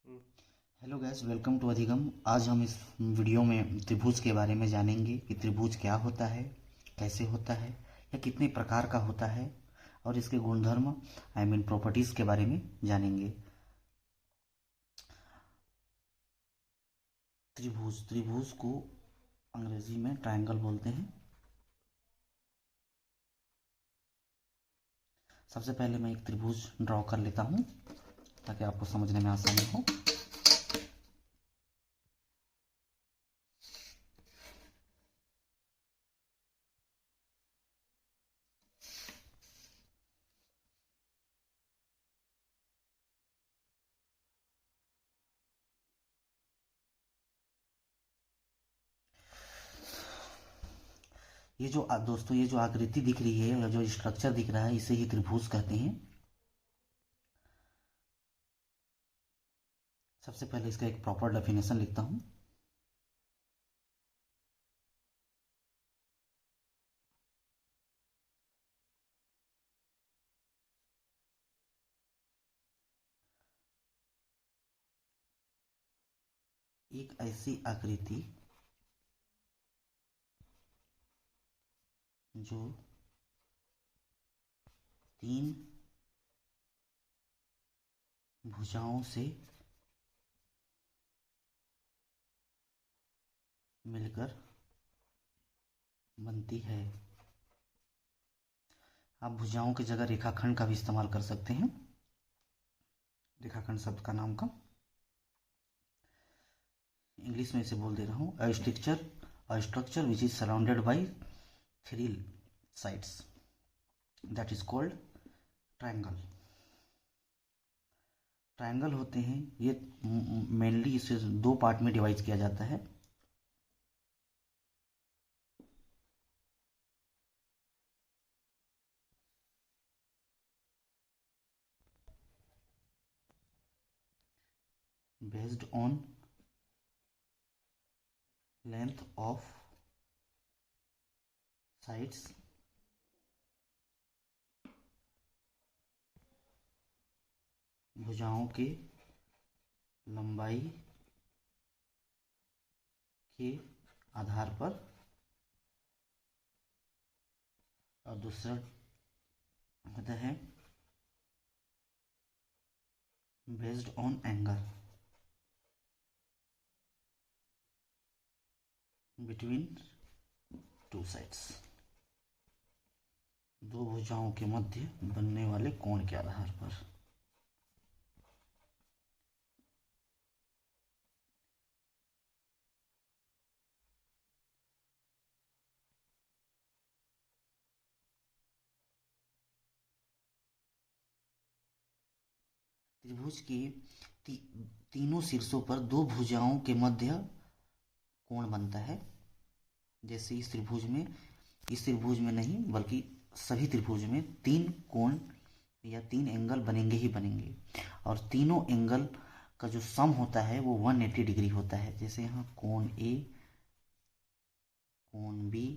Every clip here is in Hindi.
हेलो गैस, वेलकम टू अधिगम। आज हम इस वीडियो में त्रिभुज के बारे में जानेंगे कि त्रिभुज क्या होता है, कैसे होता है, या कितने प्रकार का होता है, और इसके गुणधर्म प्रॉपर्टीज़ के बारे में जानेंगे। त्रिभुज त्रिभुज को अंग्रेजी में ट्रायंगल बोलते हैं। सबसे पहले मैं एक त्रिभुज ड्रॉ कर लेता हूँ ताकि आपको समझने में आसानी हो। ये जो दोस्तों ये जो आकृति दिख रही है या जो स्ट्रक्चर दिख रहा है, इसे ही त्रिभुज कहते हैं। सबसे पहले इसका एक प्रॉपर डेफिनेशन लिखता हूँ। एक ऐसी आकृति जो तीन भुजाओं से मिलकर बनती है। आप भुजाओं की जगह रेखाखंड का भी इस्तेमाल कर सकते हैं। रेखाखंड शब्द का नाम का इंग्लिश में इसे बोल दे रहा हूँ। A structure which is surrounded by three sides that is called triangle. Triangle होते हैं ये, मेनली इसे दो पार्ट में डिवाइड किया जाता है। Based on length of sides भुजाओं के लंबाई के आधार पर, और दूसरा होता है based on angle between two sides, दो भुजाओं के मध्य बनने वाले कोण के आधार पर। त्रिभुज के ती, तीनों शीर्षों पर दो भुजाओं के मध्य कोण बनता है। जैसे इस त्रिभुज में नहीं बल्कि सभी त्रिभुज में तीन कोण या तीन एंगल बनेंगे ही बनेंगे, और तीनों एंगल का जो सम होता है वो 180 डिग्री होता है। जैसे यहाँ कोण ए, कोण बी,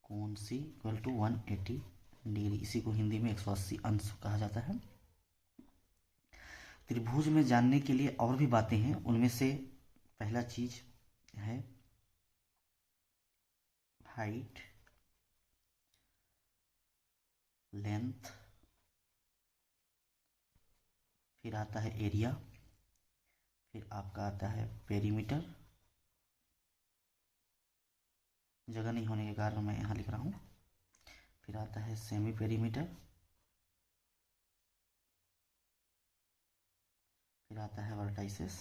कोण सी इक्वल टू 180 डिग्री। इसी को हिंदी में 180 अंश कहा जाता है। त्रिभुज में जानने के लिए और भी बातें हैं। उनमें से पहला चीज है हाइट, लेंथ, फिर आता है एरिया, फिर आपका आता है पेरीमीटर। जगह नहीं होने के कारण मैं यहाँ लिख रहा हूँ। फिर आता है सेमी पेरीमीटर, फिर आता है वर्टाइसेस,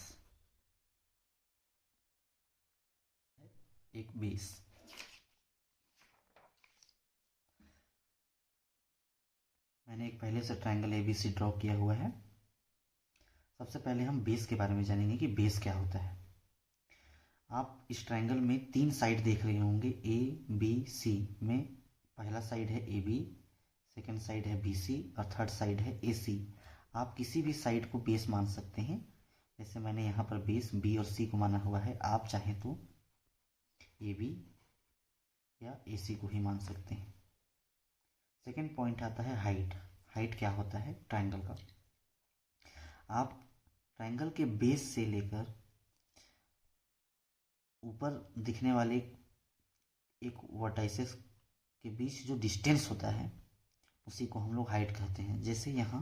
एक बेस। मैंने एक पहले से ट्रायंगल एबीसी ड्रॉ किया हुआ है। सबसे पहले हम बेस के बारे में जानेंगे कि बेस क्या होता है। आप इस ट्रायंगल में तीन साइड देख रहे होंगे, ए बी सी में। पहला साइड है ए बी, सेकेंड साइड है बी सी, और थर्ड साइड है ए सी। आप किसी भी साइड को बेस मान सकते हैं। जैसे मैंने यहाँ पर बेस बी और सी को माना हुआ है, आप चाहें तो ए बी या ए सी को ही मान सकते हैं। सेकेंड पॉइंट आता है हाइट। हाइट क्या होता है ट्रायंगल का। आप ट्रायंगल के बेस से लेकर ऊपर दिखने वाले एक वर्टाइसेस के बीच जो डिस्टेंस होता है उसी को हम लोग हाइट कहते हैं। जैसे यहाँ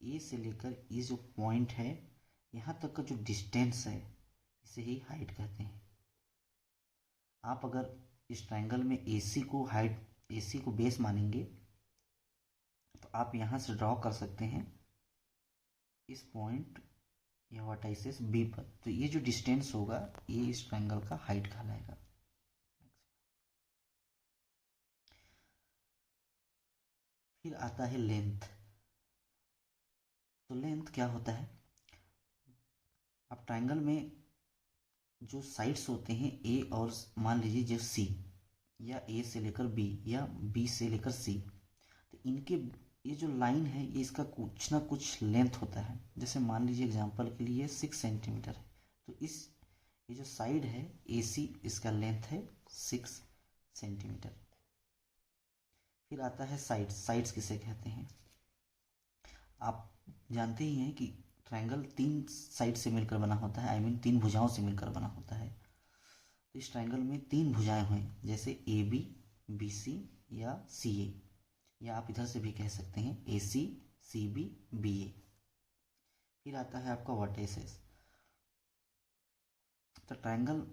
ए से लेकर ये जो पॉइंट है यहाँ तक का जो डिस्टेंस है इसे ही हाइट कहते हैं। आप अगर इस ट्रायंगल में AC को बेस मानेंगे तो आप यहाँ से ड्रॉ कर सकते हैं इस पॉइंट या वर्टाइसेस B पर, तो ये जो डिस्टेंस होगा ये इस ट्रायंगल का हाइट कहलाएगा। फिर आता है लेंथ। तो लेंथ क्या होता है, अब ट्रायंगल में जो साइड्स होते हैं A और मान लीजिए जो C, या A से लेकर B या B से लेकर C, तो इनके ये जो लाइन है ये इसका कुछ ना कुछ लेंथ होता है। जैसे मान लीजिए एग्जांपल के लिए 6 सेंटीमीटर है, तो ये जो साइड है AC इसका लेंथ है 6 सेंटीमीटर। फिर आता है साइड्स किसे कहते हैं, आप जानते ही हैं कि ट्रायंगल 3 साइड से मिलकर बना होता है, तीन भुजाओं से मिलकर बना होता है। तो इस ट्रायंगल में 3 भुजाएं हुई, जैसे AB, BC या CA, या आप इधर से भी कह सकते हैं AC, CB, BA। फिर आता है आपका वर्टेसेस। तो ट्रायंगल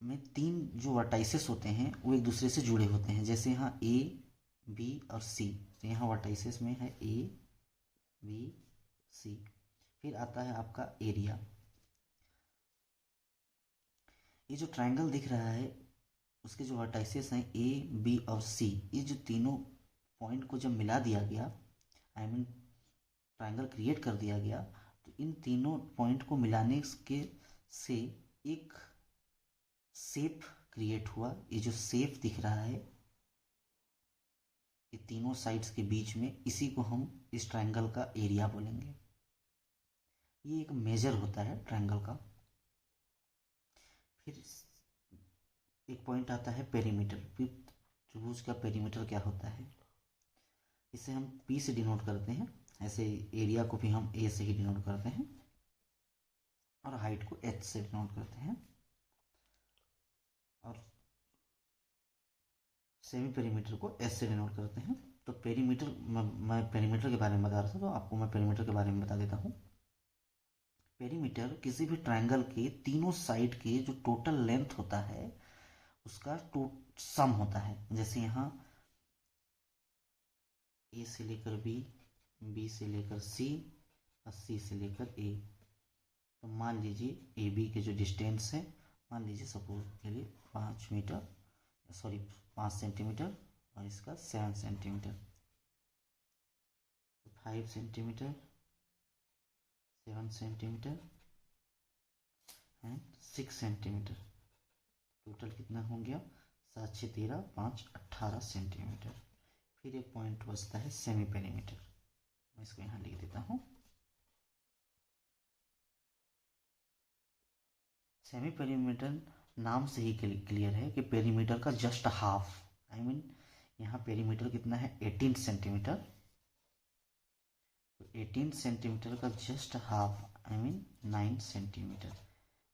में 3 जो वर्टाइसेस होते हैं वो एक दूसरे से जुड़े होते हैं। जैसे यहाँ A, B और C, तो यहाँ वर्टाइसेस में है A, B, C। फिर आता है आपका एरिया। ये जो ट्रायंगल दिख रहा है उसके जो वर्टाइसेस हैं A, B और C, ये जो तीनों पॉइंट को जब मिला दिया गया, ट्रायंगल क्रिएट कर दिया गया, तो इन तीनों पॉइंट को मिलाने के से एक शेप क्रिएट हुआ। ये जो शेप दिख रहा है ये तीनों साइड्स के बीच में, इसी को हम इस ट्रायंगल का एरिया बोलेंगे। ये एक मेजर होता है ट्रायंगल का। फिर एक पॉइंट आता है पेरीमीटर। त्रिभुज का पेरीमीटर क्या होता है, इसे हम P से डिनोट करते हैं। ऐसे एरिया को भी हम A से ही डिनोट करते हैं और हाइट को H से डिनोट करते हैं। और सेमी पेरीमीटर को S से डिनोट करते हैं। तो पेरीमीटर, मैं पेरीमीटर के बारे में बता रहा था तो आपको मैं पेरीमीटर के बारे में बता देता हूँ। पेरीमीटर किसी भी ट्रायंगल के तीनों साइड के जो टोटल लेंथ होता है उसका सम होता है। जैसे यहाँ A से लेकर B, B से लेकर C और C से लेकर A। तो मान लीजिए AB के जो डिस्टेंस है, मान लीजिए सपोज के लिए 5 सेंटीमीटर और इसका 7 सेंटीमीटर, तो 5 centimetre, 7 centimetre and 6 centimetre. Total कितना हो गया, 7 6 13 5 18 सेंटीमीटर। फिर एक पॉइंट बचता है सेमी पेरीमीटर, मैं इसको यहाँ लिख देता हूँ। सेमी पेरीमीटर नाम से ही क्लियर है कि पेरीमीटर का जस्ट हाफ, यहाँ पेरीमीटर कितना है 18 सेंटीमीटर, तो 18 सेंटीमीटर का जस्ट हाफ 9 सेंटीमीटर।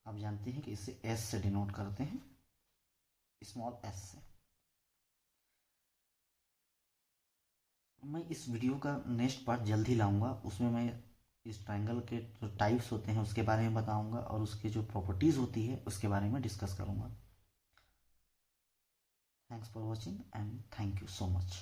आप जानते हैं कि इसे S से डिनोट करते हैं, स्मॉल s से। मैं इस वीडियो का नेक्स्ट पार्ट जल्द ही लाऊंगा, उसमें मैं इस ट्रायंगल के जो टाइप्स होते हैं उसके बारे में बताऊंगा और उसकी जो प्रॉपर्टीज़ होती है उसके बारे में डिस्कस करूंगा। Thanks for watching and thank you so much.